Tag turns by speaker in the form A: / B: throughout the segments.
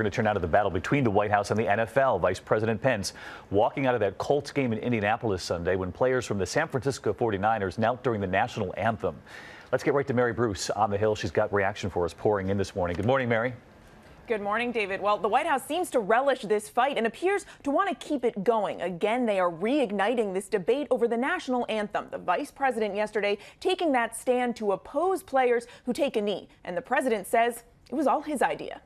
A: We're going to turn now to the battle between the White House and the NFL. Vice President Pence walking out of that Colts game in Indianapolis Sunday when players from the San Francisco 49ers knelt during the national anthem. Let's get right to Mary Bruce on the Hill. She's got reaction for us pouring in this morning. Good morning, Mary.
B: Good morning, David. Well, the White House seems to relish this fight and appears to want to keep it going. Again, they are reigniting this debate over the national anthem. The vice president yesterday taking that stand to oppose players who take a knee. And the president says it was all his idea.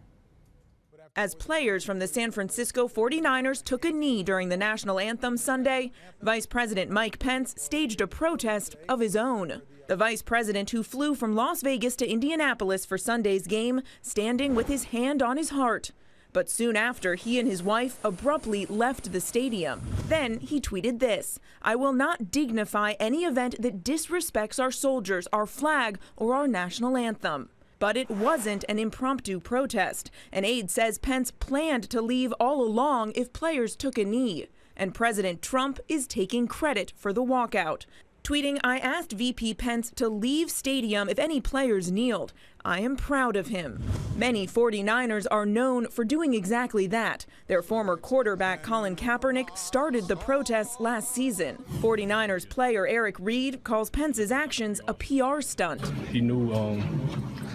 B: As players from the San Francisco 49ers took a knee during the national anthem Sunday, Vice President Mike Pence staged a protest of his own. The vice president, who flew from Las Vegas to Indianapolis for Sunday's game, standing with his hand on his heart. But soon after, he and his wife abruptly left the stadium. Then he tweeted this: "I will not dignify any event that disrespects our soldiers, our flag, or our national anthem." But it wasn't an impromptu protest. An aide says Pence planned to leave all along if players took a knee. And President Trump is taking credit for the walkout. Tweeting, "I asked VP Pence to leave stadium if any players kneeled. I am proud of him." Many 49ers are known for doing exactly that. Their former quarterback Colin Kaepernick started the protests last season. 49ers player Eric Reed calls Pence's actions a PR stunt.
C: He knew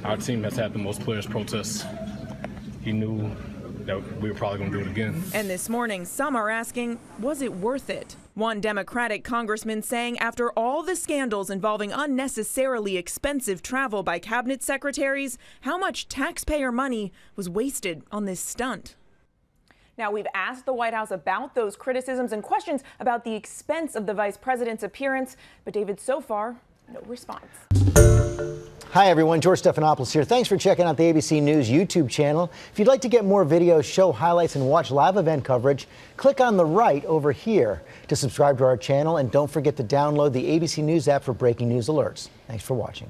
C: our team has had the most players protests. He knew that we were probably going to do it again.
B: And this morning, some are asking, was it worth it? One Democratic congressman saying after all the scandals involving unnecessarily expensive travel by cabinet secretaries, how much taxpayer money was wasted on this stunt. Now, we've asked the White House about those criticisms and questions about the expense of the vice president's appearance. But David, so far, no response.
D: Hi, everyone. George Stephanopoulos here. Thanks for checking out the ABC News YouTube channel. If you'd like to get more videos, show highlights, and watch live event coverage, click on the right over here to subscribe to our channel. And don't forget to download the ABC News app for breaking news alerts. Thanks for watching.